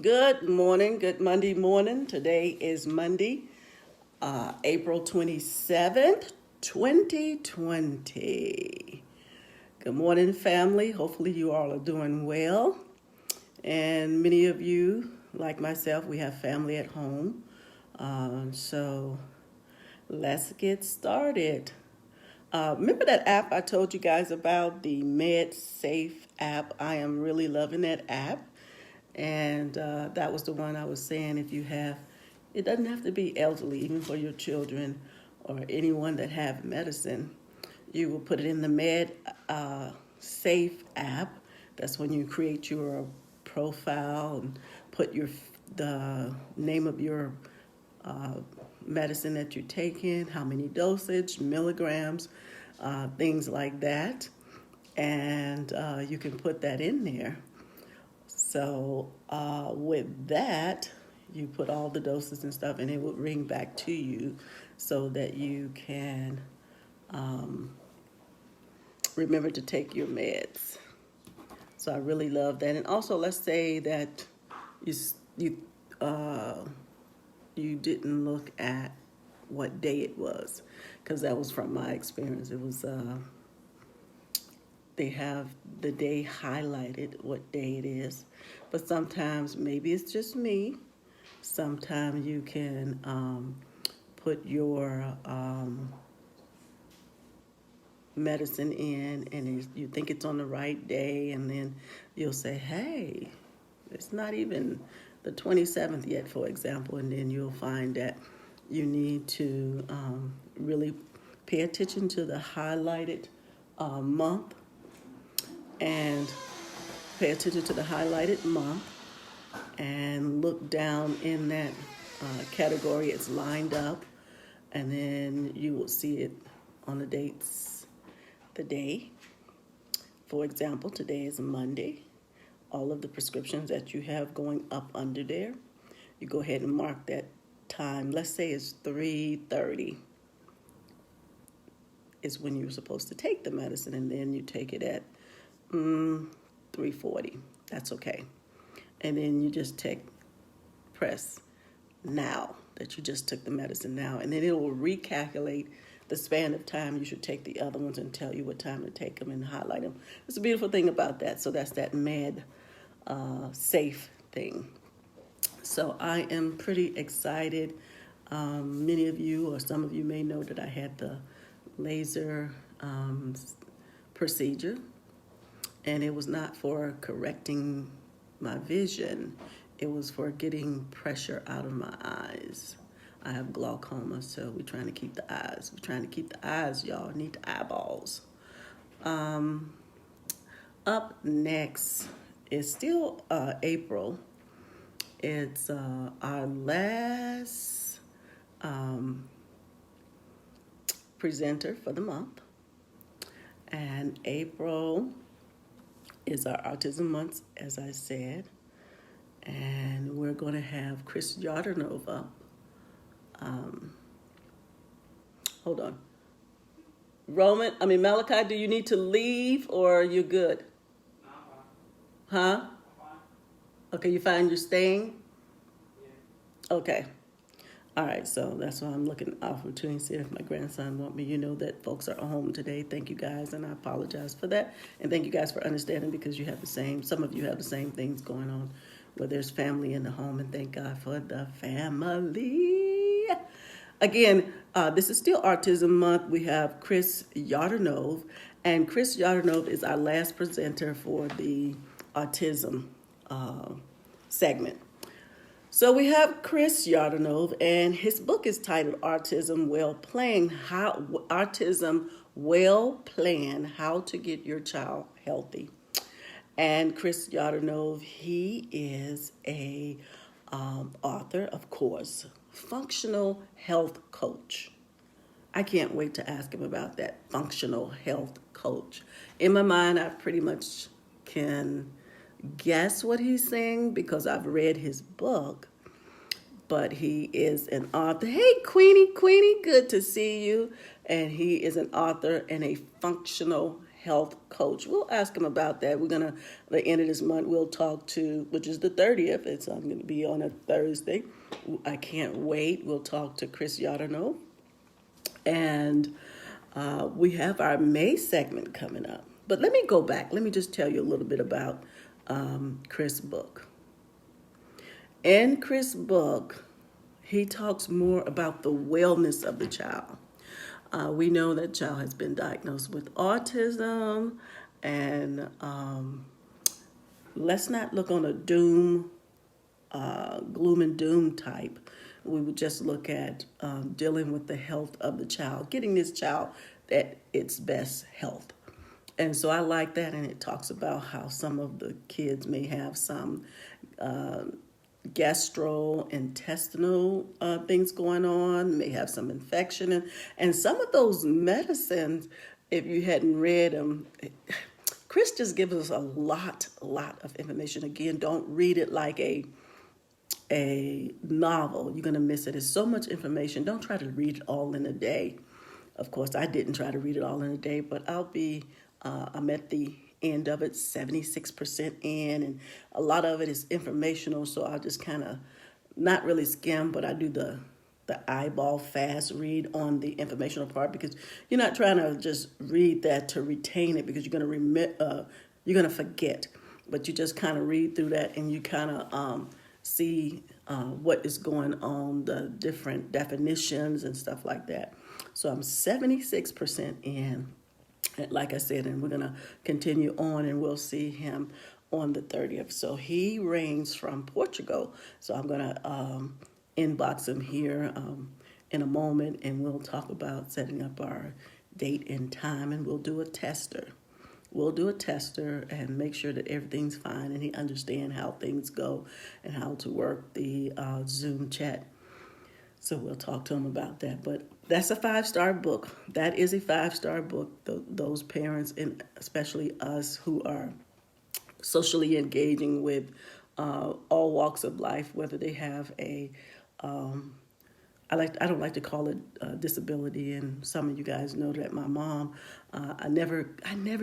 Good morning, good Monday morning. Today is Monday, April 27th, 2020. Good morning, family. Hopefully you all are doing well. And many of you, like myself, we have family at home. So let's get started. Remember that app I told you guys about, the MedSafe app? I am really loving that app. And that was the one I was saying, if you have, it doesn't have to be elderly, even for your children or anyone that have medicine. You will put it in the MedSafe app. That's when you create your profile and put the name of your medicine that you're taking, how many dosage, milligrams, things like that. And you can put that in there. So with that, you put all the doses and stuff, and it will ring back to you so that you can remember to take your meds. So I really love that. And also, let's say that you didn't look at what day it was, because that was from my experience. It was they have the day highlighted, what day it is. But sometimes, maybe it's just me, sometimes you can put your medicine in, and you think it's on the right day, and then you'll say, hey, it's not even the 27th yet, for example, and then you'll find that you need to really pay attention to the highlighted month, and pay attention to the highlighted month and look down in that category. It's lined up, and then you will see it on the dates, the day. For example, today is Monday. All of the prescriptions that you have going up under there, you go ahead and mark that time. Let's say it's 3:30 is when you're supposed to take the medicine, and then you take it at 3:40. That's okay. And then you just press now, that you just took the medicine now, and then it will recalculate the span of time you should take the other ones and tell you what time to take them and highlight them. It's a beautiful thing about that. So that's that safe thing. So I am pretty excited. Many of you, or some of you, may know that I had the laser procedure. And it was not for correcting my vision. It was for getting pressure out of my eyes. I have glaucoma, so we're trying to keep the eyes. We're trying to keep the eyes, y'all. Need the eyeballs. Up next is still April. It's our last presenter for the month. And April is our Autism Month, as I said, and we're going to have Chris Yordanov up. Hold on. Malachi, do you need to leave, or are you good? No, I'm fine. Huh? I'm fine. Okay, you find you're staying? Yeah. Okay. All right, so that's why I'm looking opportunity to see if my grandson want me. You know that folks are home today. Thank you guys, and I apologize for that. And thank you guys for understanding, because you have some of you have the same things going on where there's family in the home, and thank God for the family. Again, this is still Autism Month. We have Chris Yordanov, and Chris Yordanov is our last presenter for the Autism segment. So we have Chris Yordanov, and his book is titled Autism Well Planned, How to Get Your Child Healthy. And Chris Yordanov, he is a author, of course, functional health coach. I can't wait to ask him about that functional health coach. In my mind, I pretty much can guess what he's saying because I've read his book, but he is an author. Hey, Queenie, good to see you. And he is an author and a functional health coach. We'll ask him about that. We're gonna, at the end of this month, we'll talk to, which is the 30th. It's going to be on a Thursday. I can't wait. We'll talk to Chris Yordanov, and we have our May segment coming up. But let me go back. Let me just tell you a little bit about Chris' book. In Chris' book, he talks more about the wellness of the child. We know that child has been diagnosed with autism, and let's not look on a gloom and doom type. We would just look at dealing with the health of the child, getting this child at its best health. And so I like that, and it talks about how some of the kids may have some gastrointestinal things going on, may have some infection, and some of those medicines, if you hadn't read them, Chris just gives us a lot of information. Again, don't read it like a novel. You're going to miss it. It's so much information. Don't try to read it all in a day. Of course, I didn't try to read it all in a day, but I'm at the end of it, 76% in, and a lot of it is informational, so I'll just kind of not really skim, but I do the eyeball fast read on the informational part, because you're not trying to just read that to retain it, because you're going to forget, but you just kind of read through that, and you kind of see what is going on, the different definitions and stuff like that. So I'm 76% in. Like I said, and we're going to continue on, and we'll see him on the 30th. So he reigns from Portugal. So I'm going to inbox him here in a moment, and we'll talk about setting up our date and time, and we'll do a tester. We'll do a tester and make sure that everything's fine, and he understands how things go and how to work the Zoom chat. So we'll talk to him about that. But that's a 5-star book. That is a 5-star book. Those parents, and especially us who are socially engaging with all walks of life, whether they have a, I don't like to call it disability, and some of you guys know that my mom, I never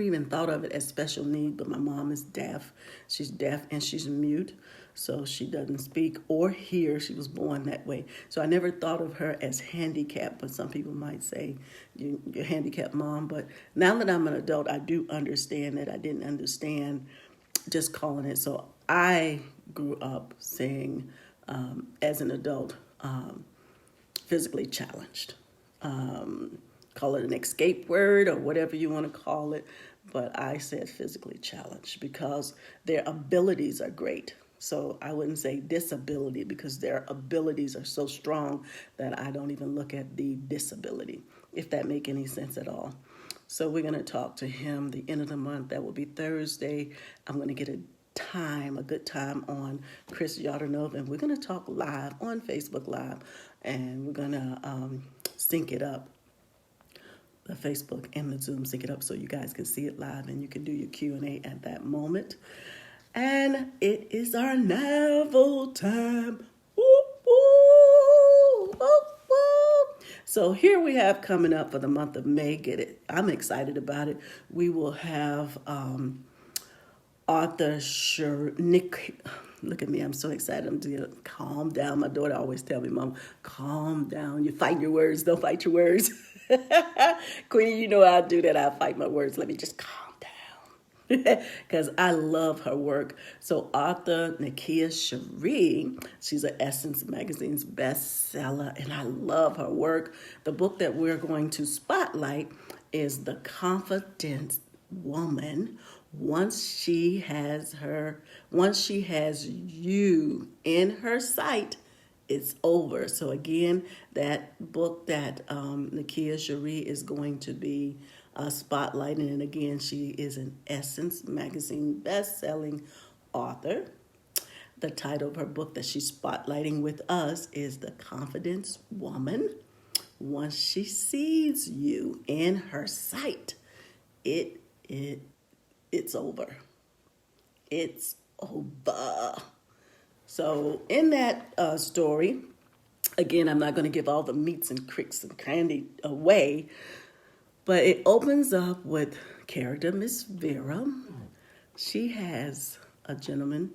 even thought of it as special need, but my mom is deaf. She's deaf and she's mute, so she doesn't speak or hear. She was born that way. So I never thought of her as handicapped, but some people might say you're handicapped, Mom. But now that I'm an adult, I do understand that I didn't understand just calling it. So I grew up saying, as an adult, physically challenged. Call it an escape word or whatever you want to call it, but I said physically challenged because their abilities are great. So I wouldn't say disability, because their abilities are so strong that I don't even look at the disability, if that make any sense at all. So we're going to talk to him the end of the month. That will be Thursday. I'm going to get a good time on Chris Yordanov, and we're going to talk live on Facebook Live, and we're going to sync it up, the Facebook and the Zoom, sync it up so you guys can see it live, and you can do your Q&A at that moment. And it is our Naville Time. Woo, woo, woo, woo. So here we have coming up for the month of May. Get it? I'm excited about it. We will have author Nick. Look at me, I'm so excited. I'm going to calm down. My daughter always tell me, Mom, calm down. You fight your words, don't fight your words. Queenie, you know I do that. I fight my words. Let me just calm down. Because I love her work. So author Nakia Cherie, she's an Essence Magazine's bestseller, and I love her work. The book that we're going to spotlight is The Confident Woman. Once she has you in her sight, it's over. So again, that book that Nakia Cherie is going to be spotlighting, and again, she is an Essence Magazine best-selling author. The title of her book that she's spotlighting with us is The Confidence Woman. Once she sees you in her sight, it's over. It's over. So in that story, again, I'm not going to give all the meats and cricks and candy away, but it opens up with character, Miss Vera, she has a gentleman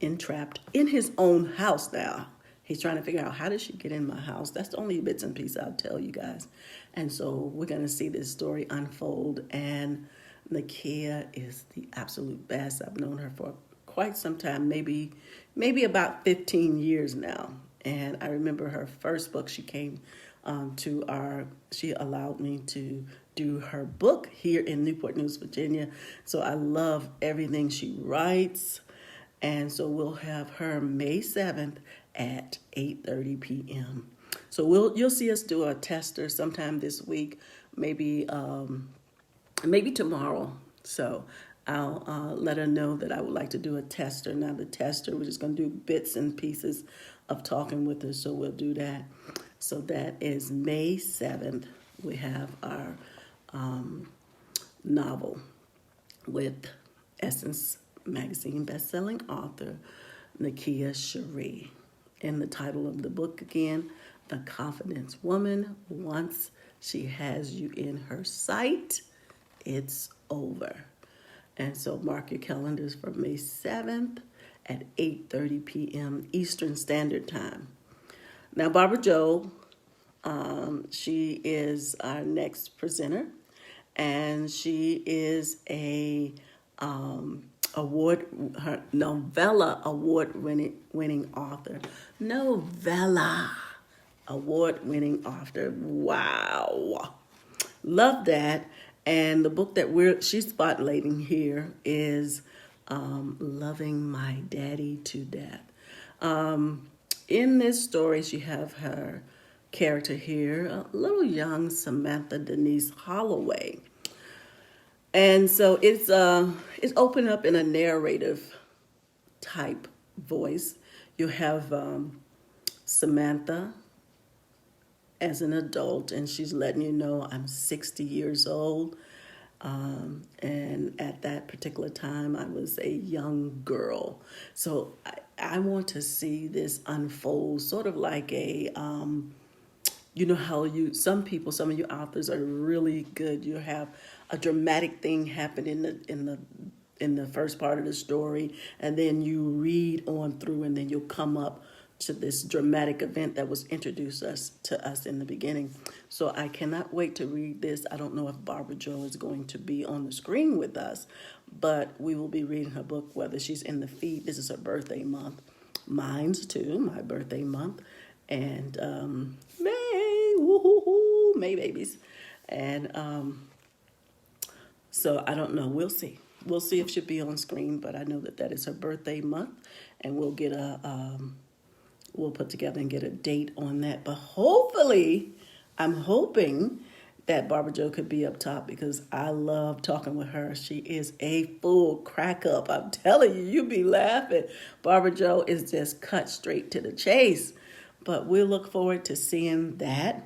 entrapped in his own house now. He's trying to figure out, how did she get in my house? That's the only bits and pieces I'll tell you guys. And so we're going to see this story unfold. And Nakia is the absolute best. I've known her for quite some time, maybe about 15 years now. And I remember her first book, she came she allowed me to do her book here in Newport News, Virginia. So I love everything she writes. And so we'll have her May 7th at 8:30 p.m. So you'll see us do a tester sometime this week, maybe tomorrow. So I'll let her know that I would like to do a tester. Now the tester, we're just going to do bits and pieces of talking with her, so we'll do that. So that is May 7th. We have our novel with Essence Magazine bestselling author Nakia Cherie. And the title of the book again, The Confidence Woman. Once she has you in her sight, it's over. And so mark your calendars for May 7th at 8:30 p.m. Eastern Standard Time. Now, Barbara Joe, she is our next presenter, and she is a novella award-winning author. Novella award-winning author. Wow. Love that. And the book that she's spotlighting here is Loving My Daddy to Death. In this story, she have her character here, a little young Samantha Denise Holloway. And so it's opened up in a narrative type voice. You have Samantha as an adult, and she's letting you know, I'm 60 years old. And at that particular time, I was a young girl. So I want to see this unfold, sort of like a, you know how some of you authors are really good. You have a dramatic thing happen in the first part of the story, and then you read on through, and then you'll come up to this dramatic event that was introduced to us in the beginning. So I cannot wait to read this. I don't know if Barbara Joe is going to be on the screen with us, but we will be reading her book, whether she's in the feed. This is her birthday month. Mine's too, my birthday month. And May, woohoo, May babies. And so I don't know. We'll see. We'll see if she'll be on screen, but I know that is her birthday month, and we'll get we'll put together and get a date on that. But hopefully, I'm hoping that Barbara Joe could be up top, because I love talking with her. She is a full crack up. I'm telling you be laughing. Barbara Joe is just cut straight to the chase. But we'll look forward to seeing that.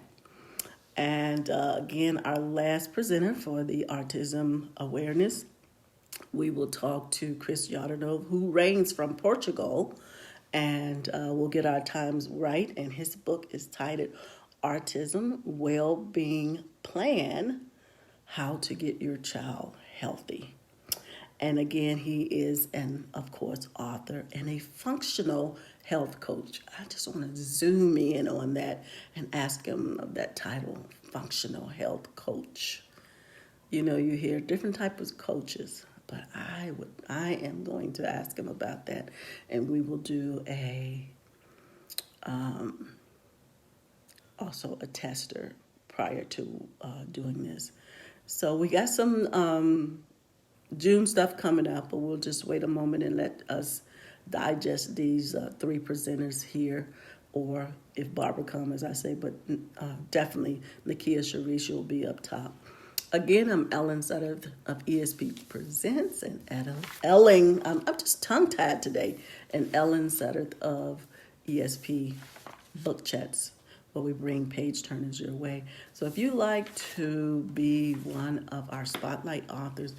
And again, our last presenter for the Autism Awareness, we will talk to Chris Yordanov, who reigns from Portugal. And we'll get our times right. And his book is titled Autism, Wellbeing Plan, How to Get Your Child Healthy. And again, he is of course, author and a functional health coach. I just want to zoom in on that and ask him of that title, functional health coach. You know, you hear different types of coaches, but I am going to ask him about that, and we will do also a tester prior to doing this. So we got some June stuff coming up, but we'll just wait a moment and let us digest these three presenters here, or if Barbara comes, as I say, but definitely Nakia Cherie will be up top. Again, I'm Ellen Sutter of ESP Presents, and Ellen, I'm just tongue-tied today, and Ellen Sutter of ESP Book Chats, where we bring page turners your way. So if you'd like to be one of our spotlight authors,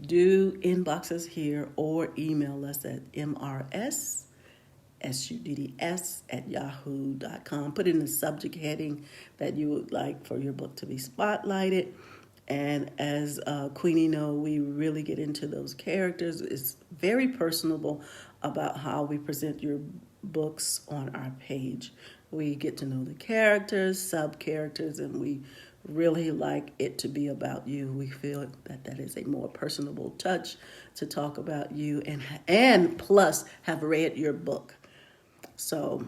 do inbox us here or email us at mrssudds@yahoo.com. Put in the subject heading that you would like for your book to be spotlighted, And as Queenie know, we really get into those characters. It's very personable about how we present your books on our page. We get to know the characters, sub-characters, and we really like it to be about you. We feel that that is a more personable touch to talk about you and plus have read your book. So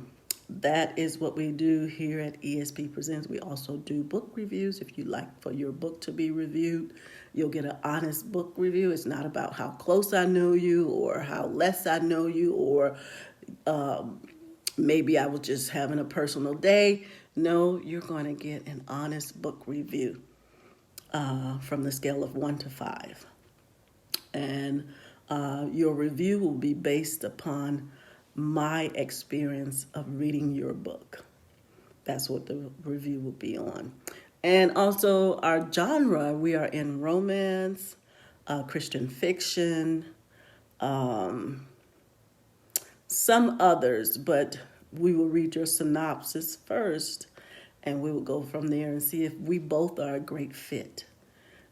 that is what we do here at ESP Presents. We also do book reviews. If you like for your book to be reviewed, you'll get an honest book review. It's not about how close I know you or how less I know you or maybe I was just having a personal day. No, you're going to get an honest book review from the scale of 1 to 5. And your review will be based upon my experience of reading your book. That's what the review will be on. And also our genre, we are in romance, Christian fiction, some others, but we will read your synopsis first and we will go from there and see if we both are a great fit.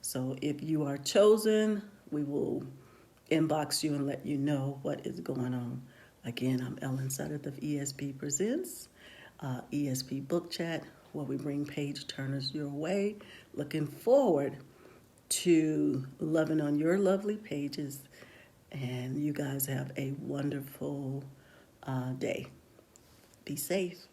So if you are chosen, we will inbox you and let you know what is going on. Again, I'm Ellen Sudduth of ESP Presents, ESP Book Chat, where we bring page turners your way. Looking forward to loving on your lovely pages. And you guys have a wonderful day. Be safe.